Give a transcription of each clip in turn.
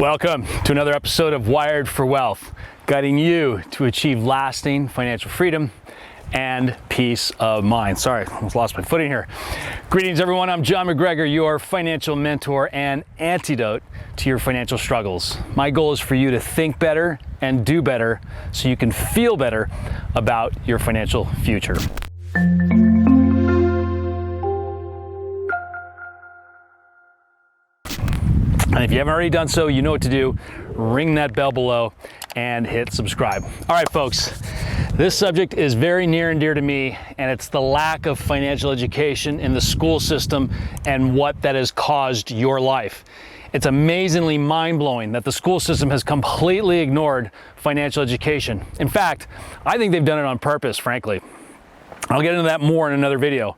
Welcome to another episode of Wired for Wealth, guiding you to achieve lasting financial freedom and peace of mind. Sorry, I almost lost my footing here. Greetings, everyone. I'm John MacGregor, your financial mentor and antidote to your financial struggles. My goal is for you to think better and do better so you can feel better about your financial future. And if you haven't already done so, you know what to do. Ring that bell below and hit subscribe. All right, folks, this subject is very near and dear to me, and it's the lack of financial education in the school system and what that has caused your life. It's amazingly mind-blowing that the school system has completely ignored financial education. In fact, I think they've done it on purpose, frankly. I'll get into that more in another video.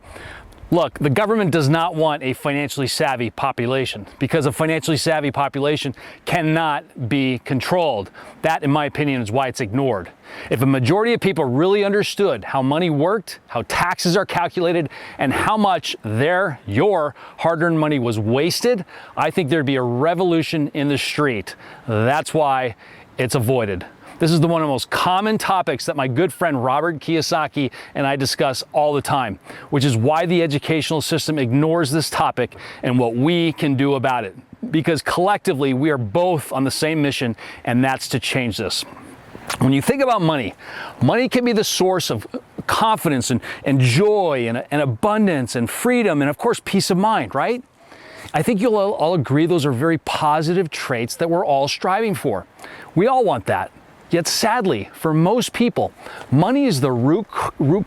Look, the government does not want a financially savvy population because a financially savvy population cannot be controlled. That, in my opinion, is why it's ignored. If a majority of people really understood how money worked, how taxes are calculated, and how much your hard-earned money was wasted, I think there'd be a revolution in the street. That's why it's avoided. This is one of the most common topics that my good friend Robert Kiyosaki and I discuss all the time, which is why the educational system ignores this topic and what we can do about it. Because collectively, we are both on the same mission, and that's to change this. When you think about money, money can be the source of confidence and joy and abundance and freedom and, of course, peace of mind, right? I think you'll all agree those are very positive traits that we're all striving for. We all want that. Yet sadly, for most people, money is the root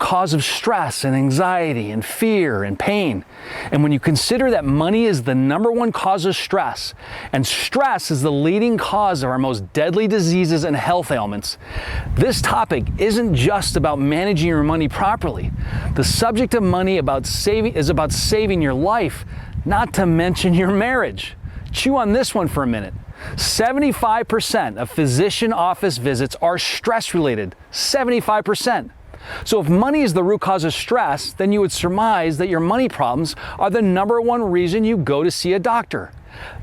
cause of stress and anxiety and fear and pain. And when you consider that money is the #1 cause of stress, and stress is the leading cause of our most deadly diseases and health ailments, this topic isn't just about managing your money properly. The subject of money is about saving your life, not to mention your marriage. Chew on this one for a minute. 75% of physician office visits are stress-related. 75%. So if money is the root cause of stress, then you would surmise that your money problems are the #1 reason you go to see a doctor.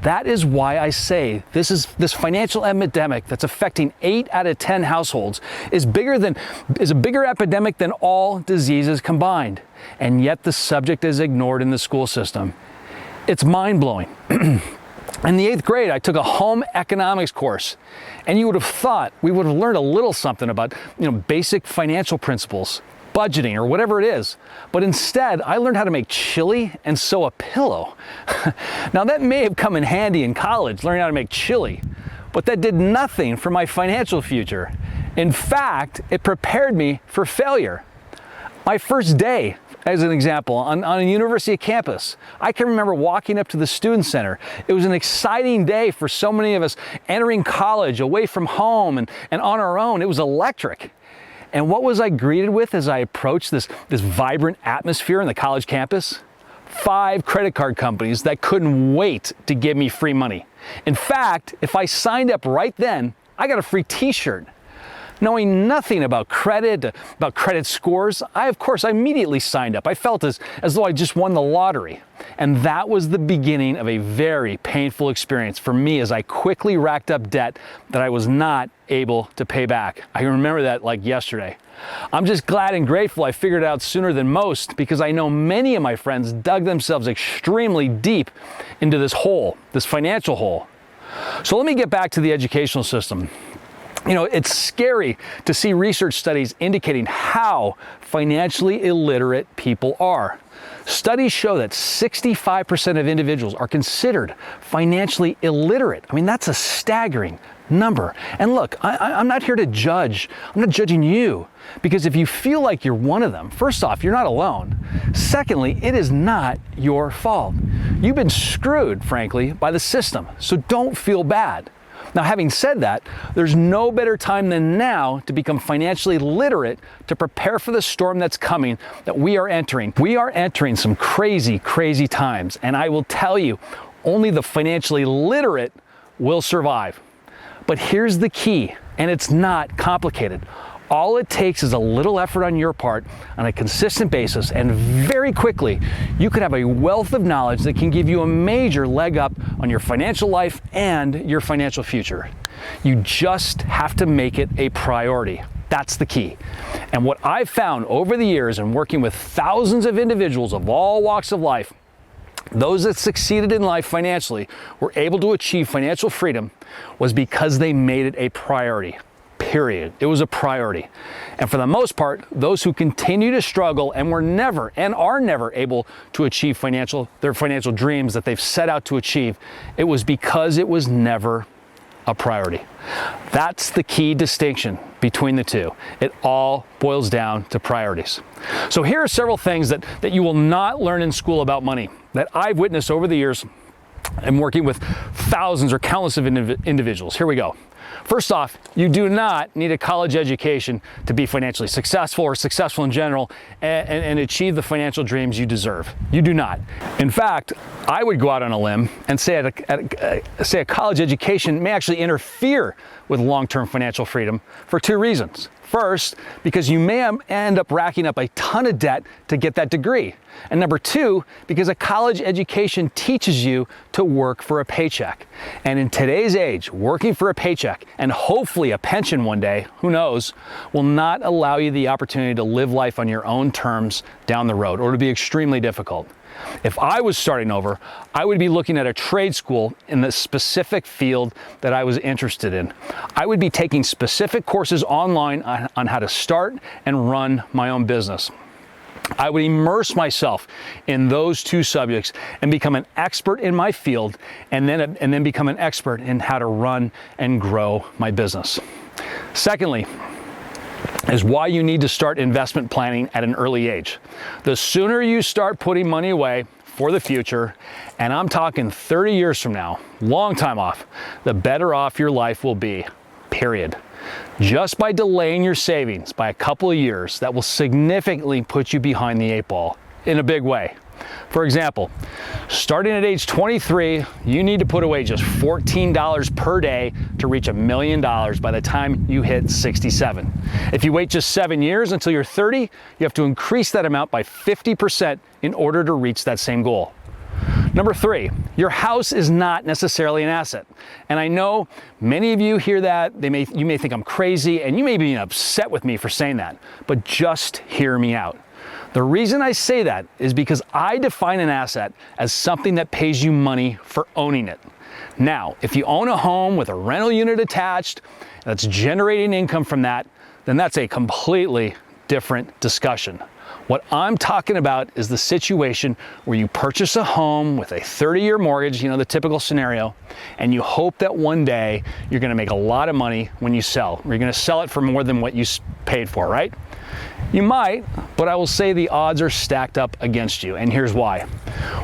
That is why I say this financial epidemic that's affecting 8 out of 10 households is a bigger epidemic than all diseases combined. And yet the subject is ignored in the school system. It's mind-blowing. In the 8th grade, I took a home economics course, and you would have thought we would have learned a little something about, basic financial principles, budgeting, or whatever it is. But instead, I learned how to make chili and sew a pillow. Now, that may have come in handy in college, learning how to make chili, but that did nothing for my financial future. In fact, it prepared me for failure. My first day, as an example, on a university campus, I can remember walking up to the student center. It was an exciting day for so many of us entering college, away from home and on our own. It was electric. And what was I greeted with as I approached this vibrant atmosphere in the college campus? 5 credit card companies that couldn't wait to give me free money. In fact, if I signed up right then, I got a free t-shirt. Knowing nothing about credit scores, I immediately signed up. I felt as though I just won the lottery. And that was the beginning of a very painful experience for me as I quickly racked up debt that I was not able to pay back. I remember that like yesterday. I'm just glad and grateful I figured it out sooner than most, because I know many of my friends dug themselves extremely deep into this hole, this financial hole. So let me get back to the educational system. It's scary to see research studies indicating how financially illiterate people are. Studies show that 65% of individuals are considered financially illiterate. I mean, that's a staggering number. And look, I'm not here to judge. I'm not judging you, because if you feel like you're one of them, first off, you're not alone. Secondly, it is not your fault. You've been screwed, frankly, by the system. So don't feel bad. Now, having said that, there's no better time than now to become financially literate to prepare for the storm that's coming that we are entering. We are entering some crazy, crazy times, and I will tell you, only the financially literate will survive. But here's the key, and it's not complicated. All it takes is a little effort on your part on a consistent basis, and very quickly, you could have a wealth of knowledge that can give you a major leg up on your financial life and your financial future. You just have to make it a priority. That's the key. And what I've found over the years in working with thousands of individuals of all walks of life, those that succeeded in life financially were able to achieve financial freedom was because they made it a priority. Period. It was a priority. And for the most part, those who continue to struggle and are never able to achieve their financial dreams that they've set out to achieve, it was because it was never a priority. That's the key distinction between the two. It all boils down to priorities. So here are several things that you will not learn in school about money that I've witnessed over the years and working with thousands or countless of individuals. Here we go. First off, you do not need a college education to be financially successful or successful in general and achieve the financial dreams you deserve. You do not. In fact, I would go out on a limb and say a college education may actually interfere with long-term financial freedom for two reasons. First, because you may end up racking up a ton of debt to get that degree. And number two, because a college education teaches you to work for a paycheck. And in today's age, working for a paycheck and hopefully a pension one day, who knows, will not allow you the opportunity to live life on your own terms down the road, or to be extremely difficult. If I was starting over, I would be looking at a trade school in the specific field that I was interested in. I would be taking specific courses online on how to start and run my own business. I would immerse myself in those two subjects and become an expert in my field, and then become an expert in how to run and grow my business. Secondly, is why you need to start investment planning at an early age. The sooner you start putting money away for the future, and I'm talking 30 years from now, long time off, the better off your life will be, period. Just by delaying your savings by a couple of years, that will significantly put you behind the eight ball in a big way. For example, starting at age 23, you need to put away just $14 per day to reach $1 million by the time you hit 67. If you wait just 7 years until you're 30, you have to increase that amount by 50% in order to reach that same goal. Number three, your house is not necessarily an asset. And I know many of you hear that, you may think I'm crazy, and you may be upset with me for saying that, but just hear me out. The reason I say that is because I define an asset as something that pays you money for owning it. Now, if you own a home with a rental unit attached that's generating income from that, then that's a completely different discussion. What I'm talking about is the situation where you purchase a home with a 30-year mortgage, the typical scenario, and you hope that one day you're going to make a lot of money when you sell. Or you're going to sell it for more than what you paid for, right? You might, but I will say the odds are stacked up against you, and here's why.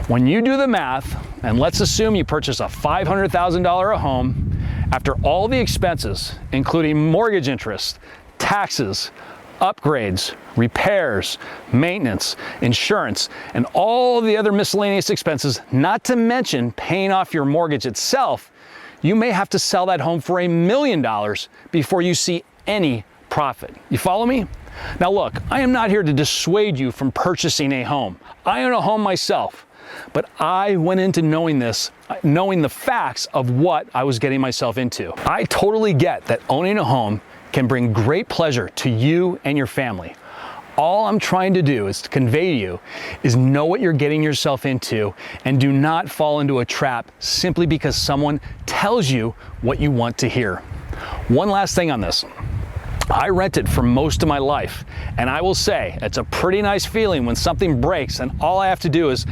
When you do the math, and let's assume you purchase a $500,000 home, after all the expenses, including mortgage interest, taxes, upgrades, repairs, maintenance, insurance, and all the other miscellaneous expenses, not to mention paying off your mortgage itself, you may have to sell that home for $1 million before you see any profit. You follow me? Now look, I am not here to dissuade you from purchasing a home. I own a home myself, but I went into knowing the facts of what I was getting myself into. I totally get that owning a home can bring great pleasure to you and your family. All I'm trying to do is to convey to you is know what you're getting yourself into, and do not fall into a trap simply because someone tells you what you want to hear. One last thing on this. I rented for most of my life, and I will say it's a pretty nice feeling when something breaks and all I have to do is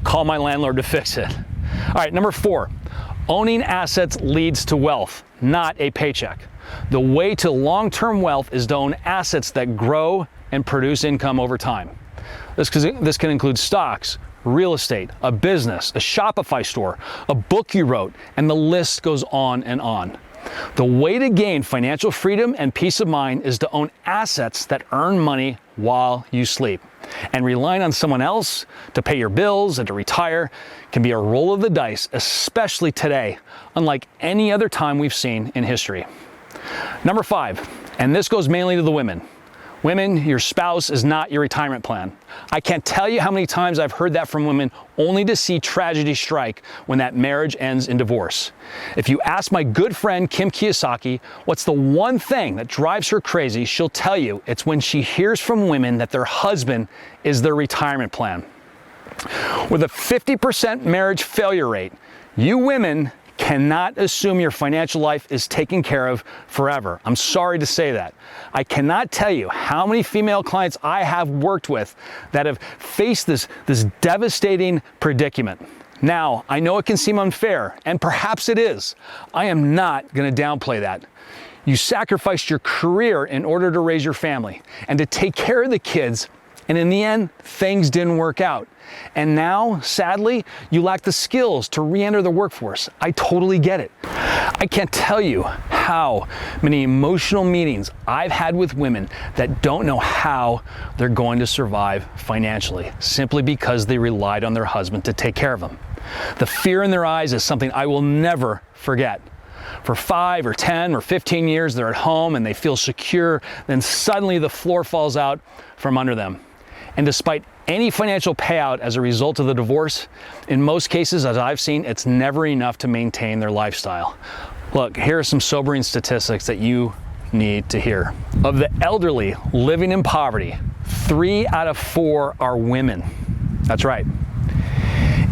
call my landlord to fix it. All right, number four, owning assets leads to wealth, not a paycheck. The way to long-term wealth is to own assets that grow and produce income over time. This can include stocks, real estate, a business, a Shopify store, a book you wrote, and the list goes on and on. The way to gain financial freedom and peace of mind is to own assets that earn money while you sleep. And relying on someone else to pay your bills and to retire can be a roll of the dice, especially today, unlike any other time we've seen in history. Number five, And this goes mainly to the women. Women, your spouse is not your retirement plan. I can't tell you how many times I've heard that from women only to see tragedy strike when that marriage ends in divorce. If you ask my good friend Kim Kiyosaki what's the one thing that drives her crazy, she'll tell you it's when she hears from women that their husband is their retirement plan. With a 50% marriage failure rate, you women cannot assume your financial life is taken care of forever. I'm sorry to say that. I cannot tell you how many female clients I have worked with that have faced this devastating predicament. Now, I know it can seem unfair, and perhaps it is. I am not going to downplay that. You sacrificed your career in order to raise your family and to take care of the kids, and in the end, things didn't work out. And now, sadly, you lack the skills to re-enter the workforce. I totally get it. I can't tell you how many emotional meetings I've had with women that don't know how they're going to survive financially, simply because they relied on their husband to take care of them. The fear in their eyes is something I will never forget. For 5 or 10 or 15 years, they're at home and they feel secure. Then suddenly the floor falls out from under them. And despite any financial payout as a result of the divorce, in most cases, as I've seen, it's never enough to maintain their lifestyle. Look, here are some sobering statistics that you need to hear. Of the elderly living in poverty, 3 out of 4 are women. That's right.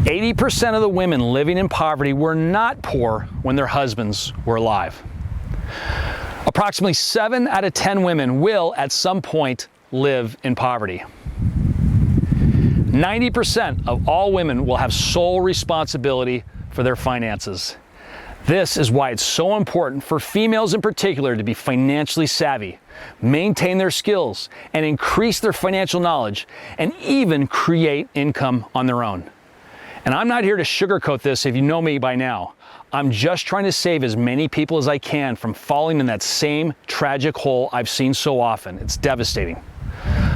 80% of the women living in poverty were not poor when their husbands were alive. Approximately 7 out of 10 women will, at some point, live in poverty. 90% of all women will have sole responsibility for their finances. This is why it's so important for females in particular to be financially savvy, maintain their skills, and increase their financial knowledge, and even create income on their own. And I'm not here to sugarcoat this if you know me by now. I'm just trying to save as many people as I can from falling in that same tragic hole I've seen so often. It's devastating.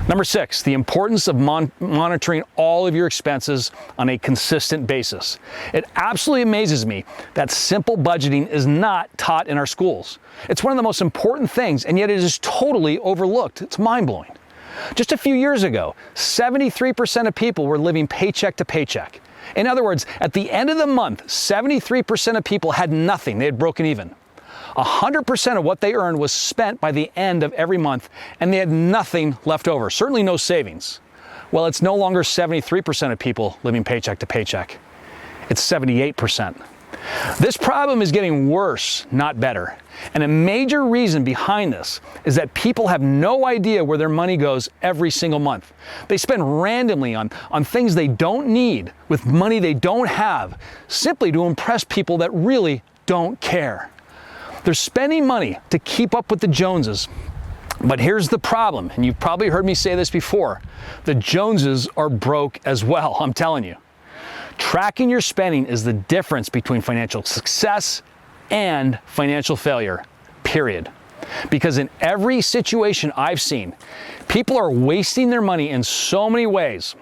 Number 6, the importance of monitoring all of your expenses on a consistent basis. It absolutely amazes me that simple budgeting is not taught in our schools. It's one of the most important things, and yet it is totally overlooked. It's mind-blowing. Just a few years ago, 73% of people were living paycheck to paycheck. In other words, at the end of the month, 73% of people had nothing. They had broken even. 100% of what they earned was spent by the end of every month, and they had nothing left over, certainly no savings. Well, it's no longer 73% of people living paycheck to paycheck. It's 78%. This problem is getting worse, not better. And a major reason behind this is that people have no idea where their money goes every single month. They spend randomly on things they don't need with money they don't have, simply to impress people that really don't care. They're spending money to keep up with the Joneses. But here's the problem, and you've probably heard me say this before. The Joneses are broke as well, I'm telling you. Tracking your spending is the difference between financial success and financial failure, period. Because in every situation I've seen, people are wasting their money in so many ways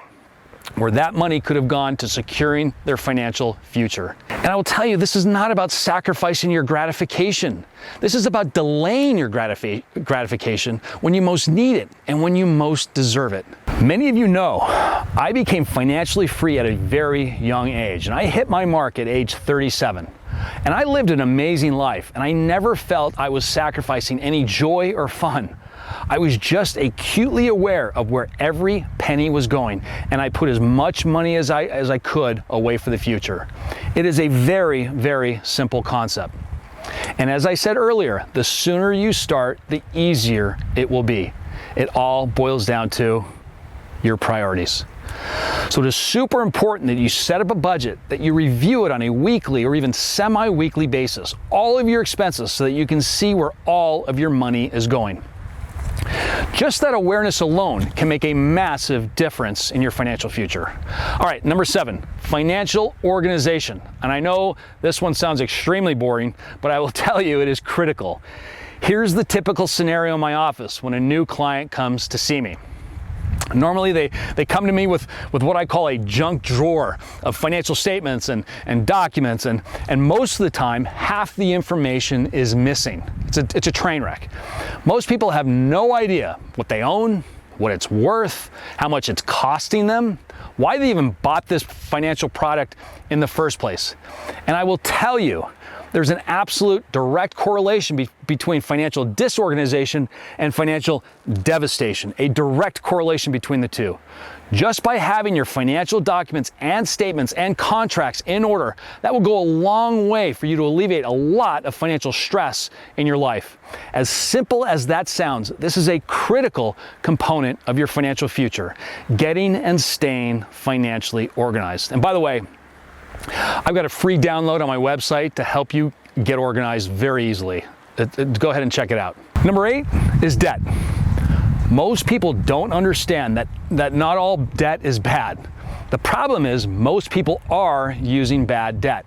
where that money could have gone to securing their financial future. And I will tell you, this is not about sacrificing your gratification. This is about delaying your gratification when you most need it and when you most deserve it. Many of you know I became financially free at a very young age, and I hit my mark at age 37. And I lived an amazing life, and I never felt I was sacrificing any joy or fun. I was just acutely aware of where every penny was going, and I put as much money as I could away for the future. It is a very, very simple concept. And as I said earlier, the sooner you start, the easier it will be. It all boils down to your priorities. So it is super important that you set up a budget, that you review it on a weekly or even semi-weekly basis, all of your expenses, so that you can see where all of your money is going. Just that awareness alone can make a massive difference in your financial future. All right, number 7, financial organization. And I know this one sounds extremely boring, but I will tell you it is critical. Here's the typical scenario in my office when a new client comes to see me. Normally they come to me with what I call a junk drawer of financial statements and documents, and most of the time half the information is missing. It's a train wreck. Most people have no idea what they own, what it's worth, how much it's costing them, why they even bought this financial product in the first place. And I will tell you, there's an absolute direct correlation between financial disorganization and financial devastation, a direct correlation between the two. Just by having your financial documents and statements and contracts in order, that will go a long way for you to alleviate a lot of financial stress in your life. As simple as that sounds, this is a critical component of your financial future, getting and staying financially organized. And by the way, I've got a free download on my website to help you get organized very easily. Go ahead and check it out. Number 8 is debt. Most people don't understand that not all debt is bad. The problem is most people are using bad debt.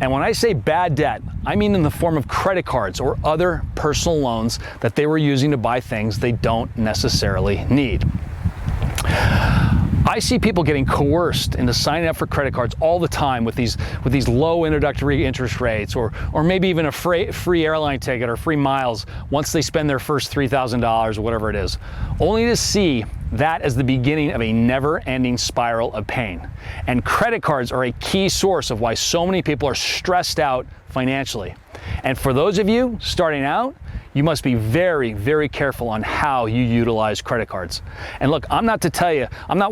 And when I say bad debt, I mean in the form of credit cards or other personal loans that they were using to buy things they don't necessarily need. I see people getting coerced into signing up for credit cards all the time with these low introductory interest rates, or maybe even a free airline ticket or free miles once they spend their first $3,000 or whatever it is, only to see that as the beginning of a never-ending spiral of pain. And credit cards are a key source of why so many people are stressed out financially. And for those of you starting out, you must be very, very careful on how you utilize credit cards. And look, I'm not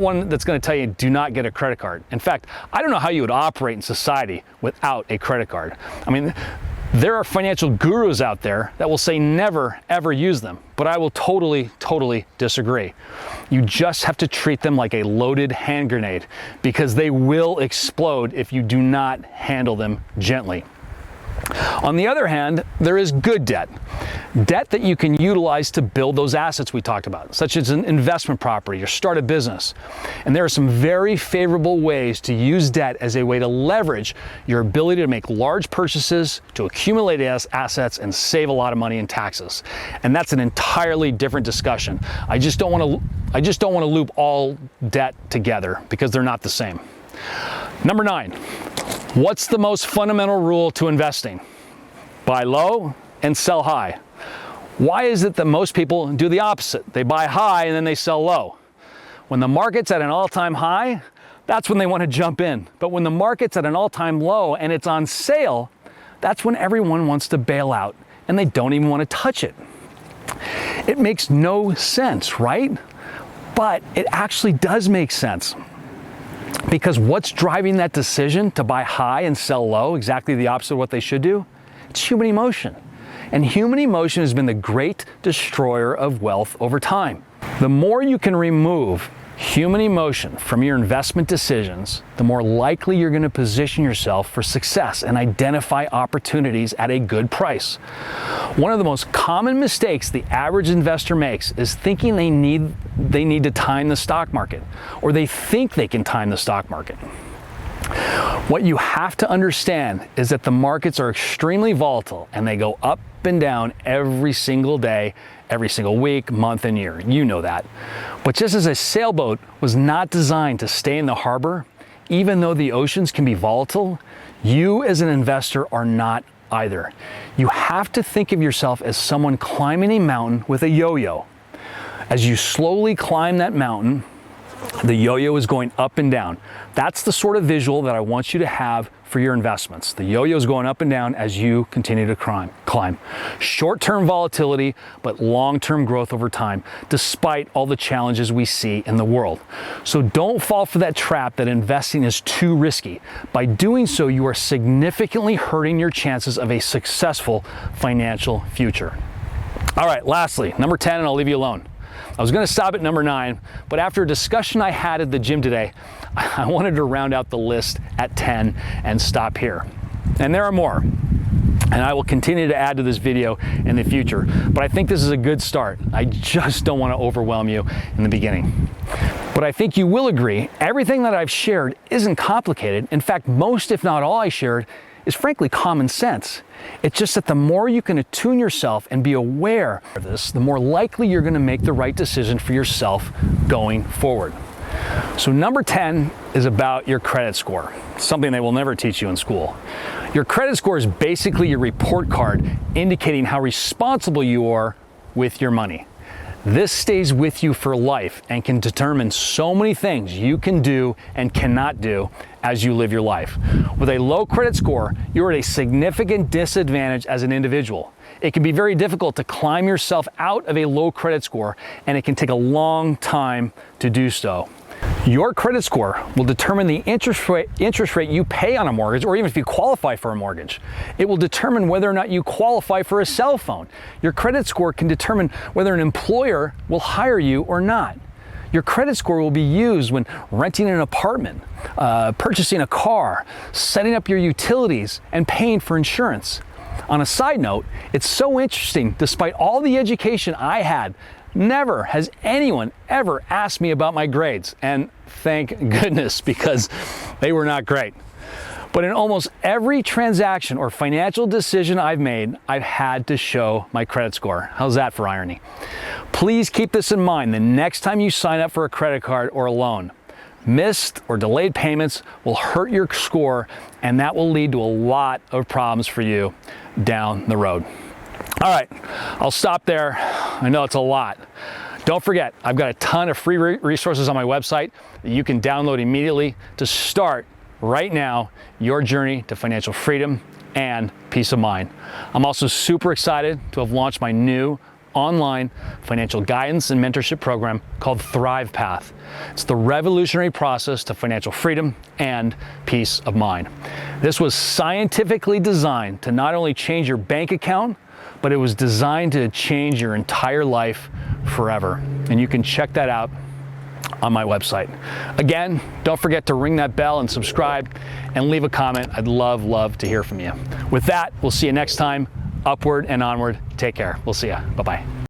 one that's going to tell you do not get a credit card. In fact, I don't know how you would operate in society without a credit card. I mean, there are financial gurus out there that will say never, ever use them, but I will totally, totally disagree. You just have to treat them like a loaded hand grenade because they will explode if you do not handle them gently. On the other hand, there is good debt. Debt that you can utilize to build those assets we talked about, such as an investment property or start a business. And there are some very favorable ways to use debt as a way to leverage your ability to make large purchases, to accumulate assets, and save a lot of money in taxes. And that's an entirely different discussion. I just don't want to loop all debt together because they're not the same. Number 9. What's the most fundamental rule to investing? Buy low and sell high. Why is it that most people do the opposite? They buy high and then they sell low. When the market's at an all-time high, that's when they want to jump in. But when the market's at an all-time low and it's on sale, that's when everyone wants to bail out and they don't even want to touch it. It makes no sense, right? But it actually does make sense. Because what's driving that decision to buy high and sell low, exactly the opposite of what they should do? It's human emotion. And human emotion has been the great destroyer of wealth over time. The more you can remove human emotion from your investment decisions, the more likely you're going to position yourself for success and identify opportunities at a good price. One of the most common mistakes the average investor makes is thinking they need to time the stock market, or they think they can time the stock market. What you have to understand is that the markets are extremely volatile and they go up and down every single day, every single week, month, and year. You know that. But just as a sailboat was not designed to stay in the harbor, even though the oceans can be volatile, you as an investor are not either. You have to think of yourself as someone climbing a mountain with a yo-yo. As you slowly climb that mountain, the yo-yo is going up and down. That's the sort of visual that I want you to have for your investments. The yo-yo is going up and down as you continue to climb. Short-term volatility, but long-term growth over time, despite all the challenges we see in the world. So don't fall for that trap that investing is too risky. By doing so, you are significantly hurting your chances of a successful financial future. All right, lastly, number 10, and I'll leave you alone. I was going to stop at number 9, but after a discussion I had at the gym today, I wanted to round out the list at 10 and stop here. And there are more, and I will continue to add to this video in the future, but I think this is a good start. I just don't want to overwhelm you in the beginning. But I think you will agree, everything that I've shared isn't complicated. In fact, most, if not all, I shared is frankly common sense. It's just that the more you can attune yourself and be aware of this, the more likely you're going to make the right decision for yourself going forward. So number 10 is about your credit score, something they will never teach you in school. Your credit score is basically your report card indicating how responsible you are with your money. This stays with you for life and can determine so many things you can do and cannot do as you live your life. With a low credit score, you're at a significant disadvantage as an individual. It can be very difficult to climb yourself out of a low credit score, and it can take a long time to do so. Your credit score will determine the interest rate you pay on a mortgage, or even if you qualify for a mortgage. It will determine whether or not you qualify for a cell phone. Your credit score can determine whether an employer will hire you or not. Your credit score will be used when renting an apartment, purchasing a car, setting up your utilities, and paying for insurance. On a side note, it's so interesting, despite all the education I had, never has anyone ever asked me about my grades, and thank goodness, because they were not great. But in almost every transaction or financial decision I've made, I've had to show my credit score. How's that for irony? Please keep this in mind the next time you sign up for a credit card or a loan. Missed or delayed payments will hurt your score, and that will lead to a lot of problems for you down the road. All right, I'll stop there. I know it's a lot. Don't forget, I've got a ton of free resources on my website that you can download immediately to start right now your journey to financial freedom and peace of mind. I'm also super excited to have launched my new online financial guidance and mentorship program called Thrive Path. It's the revolutionary process to financial freedom and peace of mind. This was scientifically designed to not only change your bank account, but it was designed to change your entire life forever. And you can check that out on my website. Again, don't forget to ring that bell and subscribe and leave a comment. I'd love to hear from you. With that, we'll see you next time. Upward and onward. Take care. We'll see ya. Bye-bye.